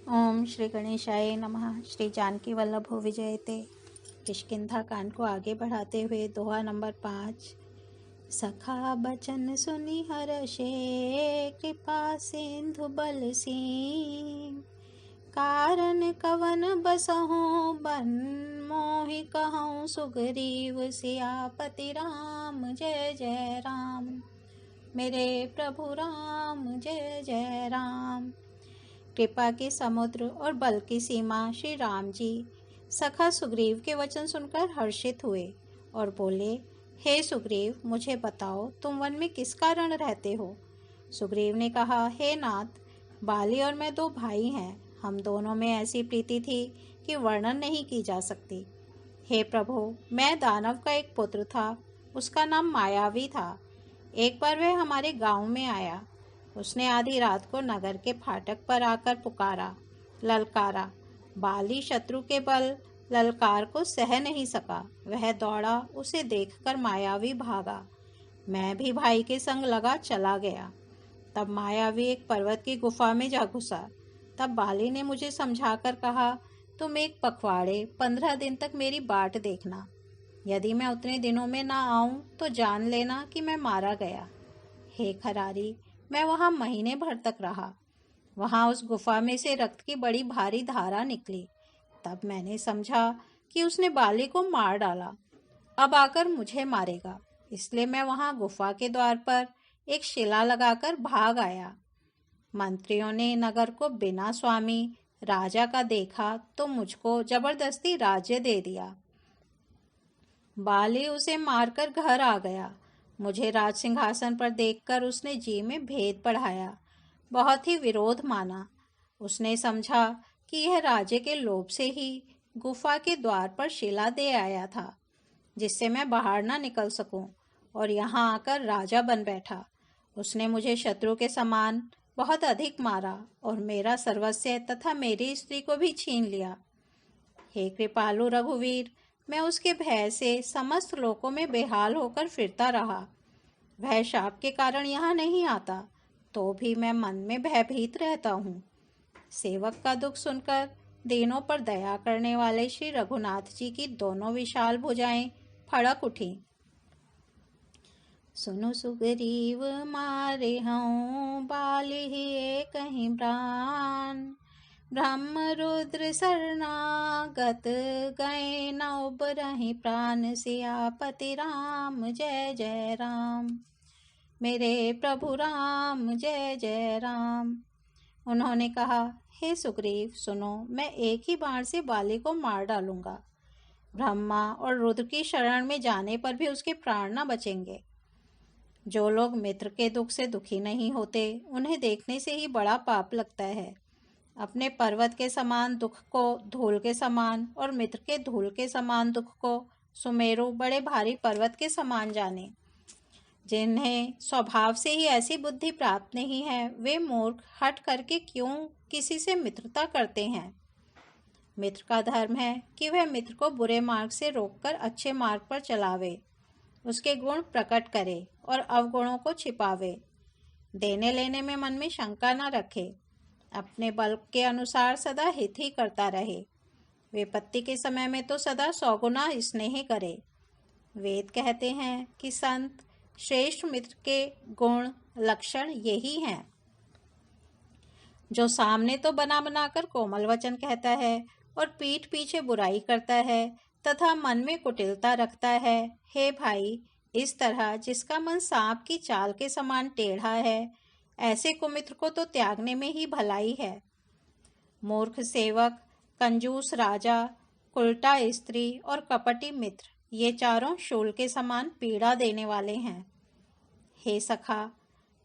ओम श्री गणेशाय नमः। श्री जानकी वल्लभ विजयते। किष्किंधा कांड को आगे बढ़ाते हुए दोहा नंबर 5। सखा बचन सुनि हर्षे, कृपा सिंधु बल सीम। कारण कवन बसहु बन, मोहि कहऊँ सुग्रीव सियापति राम। जय जय राम। मेरे प्रभु राम जय जय राम। कृपा के समुद्र और बल की सीमा श्री राम जी सखा सुग्रीव के वचन सुनकर हर्षित हुए और बोले, हे सुग्रीव, मुझे बताओ तुम वन में किस कारण रहते हो। सुग्रीव ने कहा, हे नाथ, बाली और मैं दो भाई हैं। हम दोनों में ऐसी प्रीति थी कि वर्णन नहीं की जा सकती। हे प्रभु, मैं दानव का एक पुत्र था। उसका नाम मायावी था। एक बार वह हमारे गांव में आया। उसने आधी रात को नगर के फाटक पर आकर पुकारा, ललकारा। बाली शत्रु के बल ललकार को सह नहीं सका। वह दौड़ा, उसे देखकर मायावी भागा। मैं भी भाई के संग लगा चला गया। तब मायावी एक पर्वत की गुफा में जा घुसा। तब बाली ने मुझे समझाकर कहा, तुम एक पखवाड़े 15 दिन तक मेरी बाट देखना। यदि मैं उतने दिनों में ना आऊं तो जान लेना कि मैं मारा गया। हे खरारी, मैं वहां महीने भर तक रहा। वहां उस गुफा में से रक्त की बड़ी भारी धारा निकली। तब मैंने समझा कि उसने बाली को मार डाला। अब आकर मुझे मारेगा, इसलिए मैं वहां गुफा के द्वार पर एक शिला लगाकर भाग आया। मंत्रियों ने नगर को बिना स्वामी राजा का देखा तो मुझको जबरदस्ती राज्य दे दिया। बाली उसे मारकर घर आ गया। मुझे राज सिंहासन पर देखकर उसने जी में भेद बढ़ाया, बहुत ही विरोध माना। उसने समझा कि यह राजे के लोभ से ही गुफा के द्वार पर शिला दे आया था, जिससे मैं बाहर ना निकल सकूं, और यहाँ आकर राजा बन बैठा। उसने मुझे शत्रु के समान बहुत अधिक मारा और मेरा सर्वस्व तथा मेरी स्त्री को भी छीन लिया। हे कृपालु रघुवीर, मैं उसके भय से समस्त लोकों में बेहाल होकर फिरता रहा। वह शाप के कारण यहाँ नहीं आता, तो भी मैं मन में भयभीत रहता हूँ। सेवक का दुख सुनकर दीनों पर दया करने वाले श्री रघुनाथ जी की दोनों विशाल भुजाएं फड़क उठी। सुनु सुग्रीव मारे हूँ, बाली ही कहीं प्राण। ब्रह्म रुद्र शरणागत, गए न उबरहि प्राण। सियापति राम जय जय राम। मेरे प्रभु राम जय जय राम। उन्होंने कहा, हे सुग्रीव, सुनो, मैं एक ही बाण से बाली को मार डालूंगा। ब्रह्मा और रुद्र की शरण में जाने पर भी उसके प्राण न बचेंगे। जो लोग मित्र के दुख से दुखी नहीं होते, उन्हें देखने से ही बड़ा पाप लगता है। अपने पर्वत के समान दुख को धूल के समान और मित्र के धूल के समान दुख को सुमेरु बड़े भारी पर्वत के समान जाने। जिन्हें स्वभाव से ही ऐसी बुद्धि प्राप्त नहीं है, वे मूर्ख हट करके क्यों किसी से मित्रता करते हैं। मित्र का धर्म है कि वह मित्र को बुरे मार्ग से रोककर अच्छे मार्ग पर चलावे, उसके गुण प्रकट करे और अवगुणों को छिपावे। देने लेने में मन में शंका न रखे, अपने बल के अनुसार सदा हित ही करता रहे। विपत्ति के समय में तो सदा 100 गुना स्नेह करे। वेद कहते हैं कि संत श्रेष्ठ मित्र के गुण लक्षण यही हैं। जो सामने तो बना बनाकर कोमल वचन कहता है और पीठ पीछे बुराई करता है तथा मन में कुटिलता रखता है। हे भाई, इस तरह जिसका मन सांप की चाल के समान टेढ़ा है, ऐसे कुमित्र को तो त्यागने में ही भलाई है। मूर्ख सेवक, कंजूस राजा, उल्टा स्त्री और कपटी मित्र, ये चारों शूल के समान पीड़ा देने वाले हैं। हे सखा,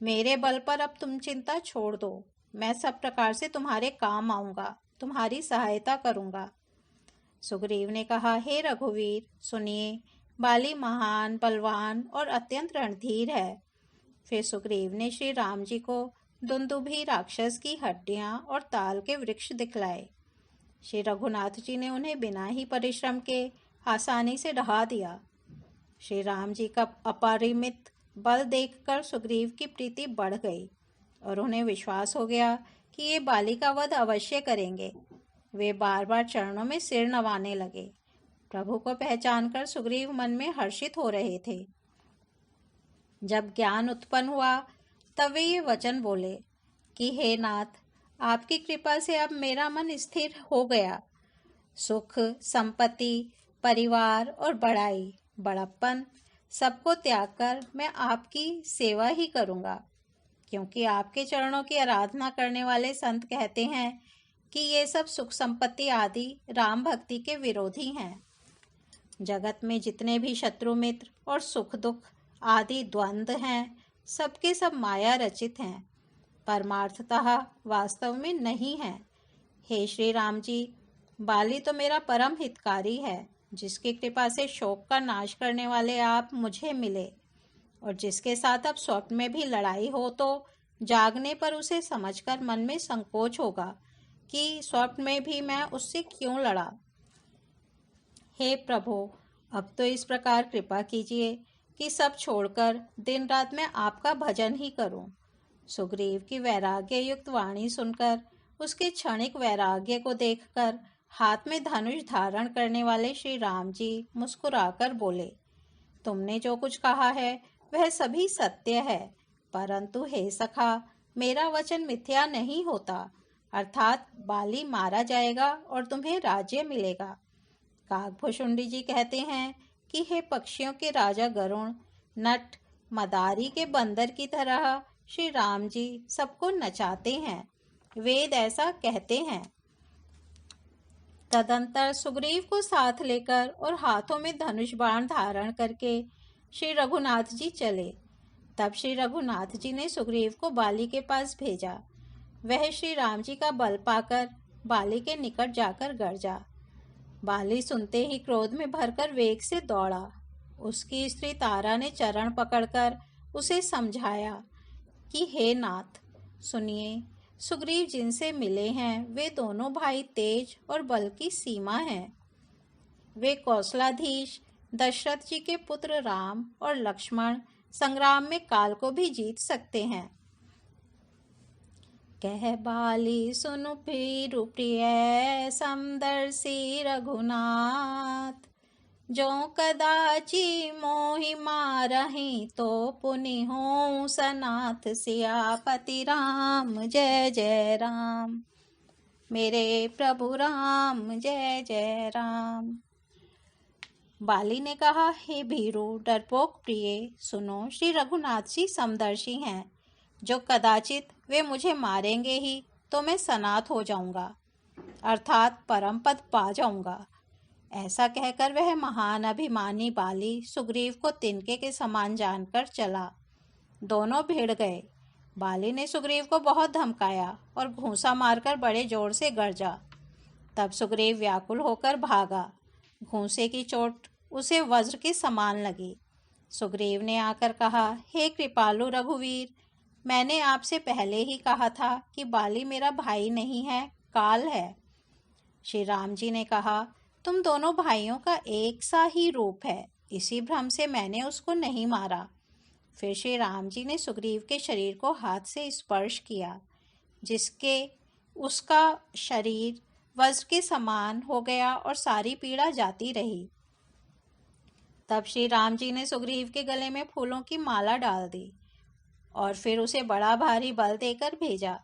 मेरे बल पर अब तुम चिंता छोड़ दो। मैं सब प्रकार से तुम्हारे काम आऊंगा, तुम्हारी सहायता करूंगा। सुग्रीव ने कहा, हे रघुवीर, सुनिए, बाली महान, बलवान और अत्यंत रणधीर है। फिर सुग्रीव ने श्री राम जी को दुंदुभी राक्षस की हड्डियां और ताल के वृक्ष दिखलाए। श्री रघुनाथ जी ने उन्हें बिना ही परिश्रम के आसानी से ढहा दिया। श्री राम जी का अपरिमित बल देखकर सुग्रीव की प्रीति बढ़ गई और उन्हें विश्वास हो गया कि ये बाली का वध अवश्य करेंगे। वे बार बार चरणों में सिर नवाने लगे। प्रभु को पहचानकर सुग्रीव मन में हर्षित हो रहे थे। जब ज्ञान उत्पन्न हुआ तब वे ये वचन बोले कि हे नाथ, आपकी कृपा से अब मेरा मन स्थिर हो गया। सुख, संपत्ति, परिवार और बड़ाई, बड़प्पन सबको त्याग कर मैं आपकी सेवा ही करूँगा, क्योंकि आपके चरणों की आराधना करने वाले संत कहते हैं कि ये सब सुख संपत्ति आदि राम भक्ति के विरोधी हैं। जगत में जितने भी शत्रु मित्र और सुख दुख आदि द्वंद्व हैं, सबके सब माया रचित हैं, परमार्थतः वास्तव में नहीं हैं। हे श्री राम जी, बाली तो मेरा परम हितकारी है, जिसकी कृपा से शोक का नाश करने वाले आप मुझे मिले, और जिसके साथ अब स्वप्न में भी लड़ाई हो तो जागने पर उसे समझकर मन में संकोच होगा कि स्वप्न में भी मैं उससे क्यों लड़ा। हे प्रभु, अब तो इस प्रकार कृपा कीजिए कि सब छोड़कर दिन रात मैं आपका भजन ही करूं। सुग्रीव की वैराग्य युक्त वाणी सुनकर, उसके क्षणिक वैराग्य को देखकर हाथ में धनुष धारण करने वाले श्री राम जी मुस्कुराकर बोले, तुमने जो कुछ कहा है वह सभी सत्य है, परंतु हे सखा, मेरा वचन मिथ्या नहीं होता, अर्थात बाली मारा जाएगा और तुम्हें राज्य मिलेगा। काकभुशुंडी जी कहते हैं कि हे पक्षियों के राजा गरुण, नट, मदारी के बंदर की तरह श्री राम जी सबको नचाते हैं। वेद ऐसा कहते हैं। तदंतर सुग्रीव को साथ लेकर और हाथों में धनुष बाण धारण करके श्री रघुनाथ जी चले। तब श्री रघुनाथ जी ने सुग्रीव को बाली के पास भेजा। वह श्री राम जी का बल पाकर बाली के निकट जाकर गरजा। बाली सुनते ही क्रोध में भरकर वेग से दौड़ा। उसकी स्त्री तारा ने चरण पकड़कर उसे समझाया कि हे नाथ, सुनिए, सुग्रीव जिनसे मिले हैं वे दोनों भाई तेज और बल की सीमा हैं। वे कौशलाधीश दशरथ जी के पुत्र राम और लक्ष्मण संग्राम में काल को भी जीत सकते हैं। कह बाली सुनु भीरु प्रिय समदर्शी रघुनाथ, जो कदाचि मोहि मारहि तो पुनि हों सनाथ, सियापति राम जय जय राम। मेरे प्रभु राम जय जय राम। बाली ने कहा, हे भीरु डरपोक प्रिय, सुनो, श्री रघुनाथ जी समदर्शी हैं, जो कदाचित वे मुझे मारेंगे ही तो मैं सनाथ हो जाऊंगा, अर्थात परम पद पा जाऊंगा। ऐसा कहकर वह महान अभिमानी बाली सुग्रीव को तिनके के समान जानकर चला। दोनों भिड़ गए। बाली ने सुग्रीव को बहुत धमकाया और घूंसा मारकर बड़े जोर से गरजा। तब सुग्रीव व्याकुल होकर भागा। घूंसे की चोट उसे वज्र के समान लगी। सुग्रीव ने आकर कहा, हे कृपालु रघुवीर, मैंने आपसे पहले ही कहा था कि बाली मेरा भाई नहीं है, काल है। श्री राम जी ने कहा, तुम दोनों भाइयों का एक सा ही रूप है, इसी भ्रम से मैंने उसको नहीं मारा। फिर श्री राम जी ने सुग्रीव के शरीर को हाथ से स्पर्श किया, जिसके उसका शरीर वज्र के समान हो गया और सारी पीड़ा जाती रही। तब श्री राम जी ने सुग्रीव के गले में फूलों की माला डाल दी और फिर उसे बड़ा भारी बल देकर भेजा।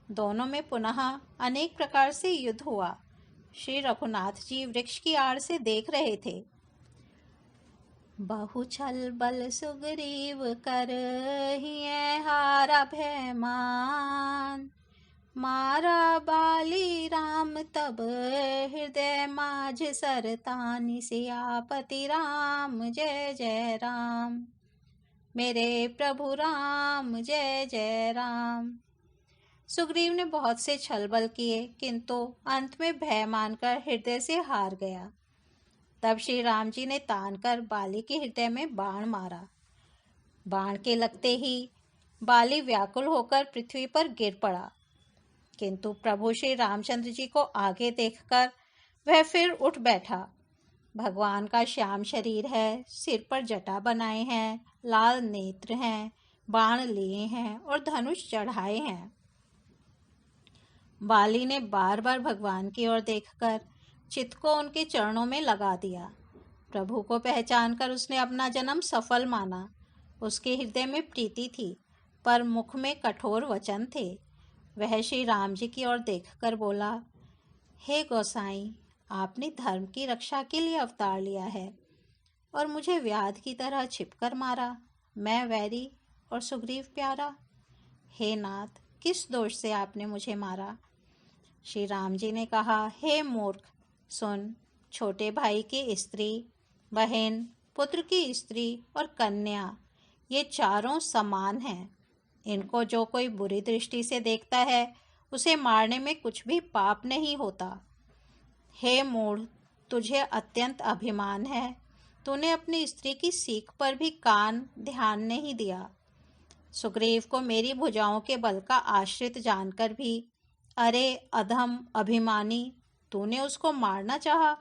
दोनों में पुनः अनेक प्रकार से युद्ध हुआ। श्री रघुनाथ जी वृक्ष की आड़ से देख रहे थे। बहु छल बल सुग्रीव करहिए हारा भय मान, मारा बाली राम तब हृदय माझ सरतानि, सियापति राम जय जय राम। मेरे प्रभु राम जय जय राम। सुग्रीव ने बहुत से छल बल किए, किंतु अंत में भय मानकर हृदय से हार गया। तब श्री राम जी ने तान कर बाली के हृदय में बाण मारा। बाण के लगते ही बाली व्याकुल होकर पृथ्वी पर गिर पड़ा, किंतु प्रभु श्री रामचंद्र जी को आगे देखकर वह फिर उठ बैठा। भगवान का श्याम शरीर है, सिर पर जटा बनाए हैं, लाल नेत्र हैं, बाण लिए हैं और धनुष चढ़ाए हैं। बाली ने बार बार भगवान की ओर देखकर चित्त को उनके चरणों में लगा दिया। प्रभु को पहचानकर उसने अपना जन्म सफल माना। उसके हृदय में प्रीति थी, पर मुख में कठोर वचन थे। वह श्री राम जी की ओर देखकर बोला, हे गोसाई, आपने धर्म की रक्षा के लिए अवतार लिया है और मुझे व्याध की तरह छिपकर मारा। मैं वैरी और सुग्रीव प्यारा। हे नाथ, किस दोष से आपने मुझे मारा? श्री राम जी ने कहा, हे मूर्ख, सुन। छोटे भाई की स्त्री, बहन, पुत्र की स्त्री और कन्या, ये चारों समान हैं। इनको जो कोई बुरी दृष्टि से देखता है, उसे मारने में कुछ भी पाप नहीं होता। हे मूढ़, तुझे अत्यंत अभिमान है। तूने अपनी स्त्री की सीख पर भी ध्यान नहीं दिया। सुग्रीव को मेरी भुजाओं के बल का आश्रित जानकर भी, अरे अधम अभिमानी, तूने उसको मारना चाहा।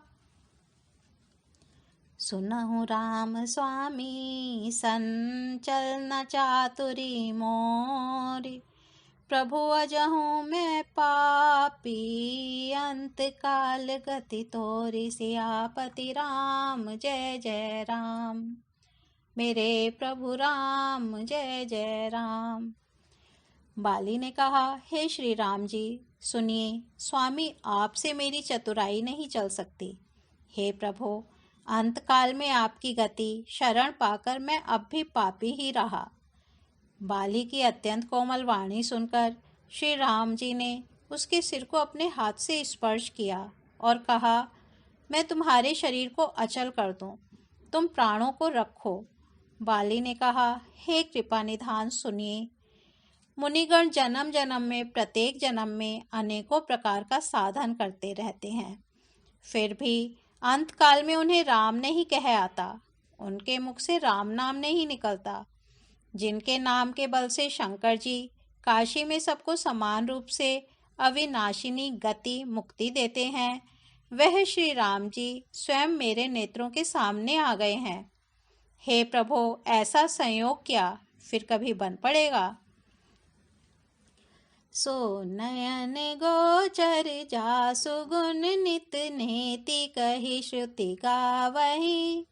सुनहु राम स्वामी, संचल न चातुरी मोरी। प्रभु अजहूँ मैं पापी, अंत काल गति तोरी। सियापति राम जय जय राम, मेरे प्रभु राम जय जय राम। बाली ने कहा, हे श्री राम जी, सुनिए, स्वामी आपसे मेरी चतुराई नहीं चल सकती। हे प्रभु, अंतकाल में आपकी गति शरण पाकर मैं अब भी पापी ही रहा। बाली की अत्यंत कोमल वाणी सुनकर श्री राम जी ने उसके सिर को अपने हाथ से स्पर्श किया और कहा, मैं तुम्हारे शरीर को अचल कर दूं, तुम प्राणों को रखो। बाली ने कहा, हे कृपा निधान, सुनिए। मुनिगण जन्म जन्म में, प्रत्येक जन्म में अनेकों प्रकार का साधन करते रहते हैं, फिर भी अंतकाल में उन्हें राम नहीं कह आता। उनके मुख से राम नाम नहीं निकलता। जिनके नाम के बल से शंकर जी काशी में सबको समान रूप से अविनाशिनी गति मुक्ति देते हैं, वह श्री राम जी स्वयं मेरे नेत्रों के सामने आ गए हैं। हे प्रभु, ऐसा संयोग क्या फिर कभी बन पड़ेगा? सो नयन गोचर जासु गुण नित नेति, कही श्रुति गावही।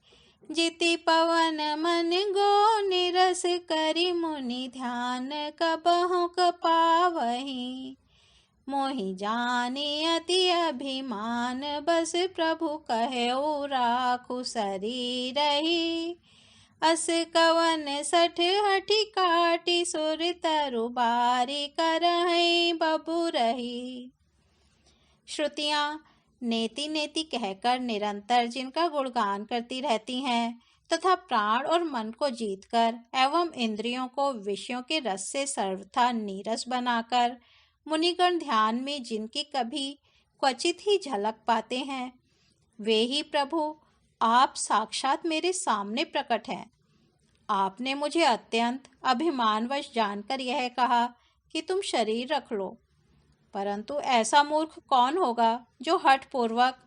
जिति पवन मन गो निरस, करि मुनि ध्यान कबहु पावही। मोहि जानि अति अभिमान, बस प्रभु कहेउ राखु शरीरहि। अस कवन सठ हठि काटि, सुर तरु बारी करहि बबुरहि। श्रुतियाँ नेति नेति कहकर निरंतर जिनका गुणगान करती रहती हैं तथा प्राण और मन को जीतकर एवं इंद्रियों को विषयों के रस से सर्वथा नीरस बनाकर मुनिगण ध्यान में जिनकी कभी क्वचित ही झलक पाते हैं, वे ही प्रभु आप साक्षात मेरे सामने प्रकट हैं। आपने मुझे अत्यंत अभिमानवश जानकर यह कहा कि तुम शरीर रख लो, परंतु ऐसा मूर्ख कौन होगा जो हठपूर्वक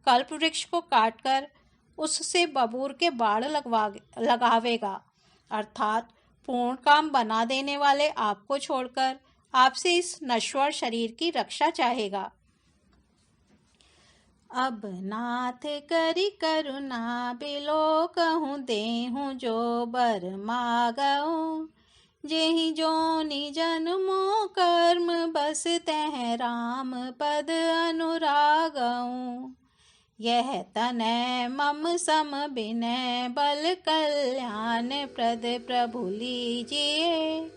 कल्प वृक्ष को काटकर उससे बबूर के बाण लगावेगा, अर्थात पूर्ण काम बना देने वाले आपको छोड़कर आपसे इस नश्वर शरीर की रक्षा चाहेगा। अब नाथ करि करुणा बिलो, कहूँ देहूँ जो बर मागऊँ। जेहि जोनि जन्मो कर्म, बस तह राम पद अनुरागऊँ। यह तनय मम सम बिनय, बल कल्याण प्रद प्रभु लीजिए।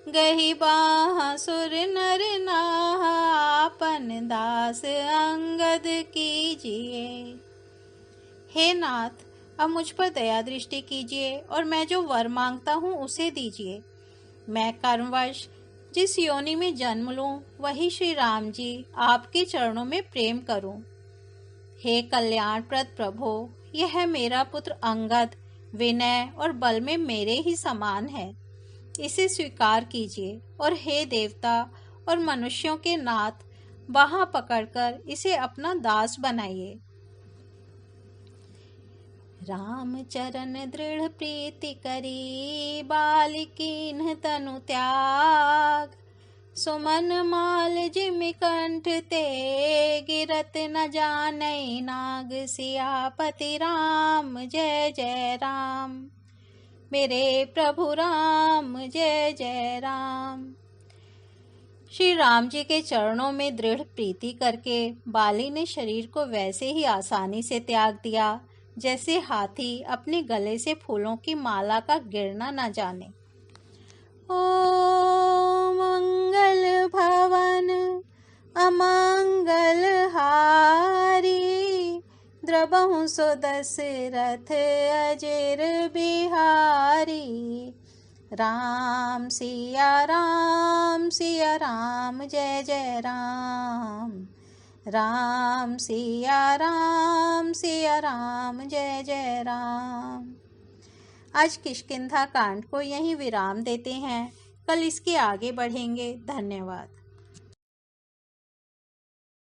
गही बाह सुर नर नाह, आपन दास अंगद कीजिए। हे नाथ, अब मुझ पर दया दृष्टि कीजिए और मैं जो वर मांगता हूँ उसे दीजिए। मैं कर्मवश जिस योनि में जन्म लूं, वही श्री राम जी आपके चरणों में प्रेम करूं। हे कल्याणप्रद प्रभो, यह मेरा पुत्र अंगद विनय और बल में मेरे ही समान है, इसे स्वीकार कीजिए। और हे देवता और मनुष्यों के नाथ, बाँह पकड़कर इसे अपना दास बनाइए। राम चरण दृढ़ प्रीति करी, बालिकीन्ह तनु त्याग। सुमन माल जिमि कंठ ते, गिरत न जानई नाग। सियापति राम जय जय राम, मेरे प्रभु राम जय जय राम। श्री राम जी के चरणों में दृढ़ प्रीति करके बाली ने शरीर को वैसे ही आसानी से त्याग दिया जैसे हाथी अपने गले से फूलों की माला का गिरना न जाने। ओ मंगल भवन अमंगल हारी, द्रबहु सो दशरथ अजिर बिहारी। राम सिया राम जय जय राम, राम सिया राम जय जय राम। आज किष्किंधा कांड को यहीं विराम देते हैं, कल इसके आगे बढ़ेंगे। धन्यवाद।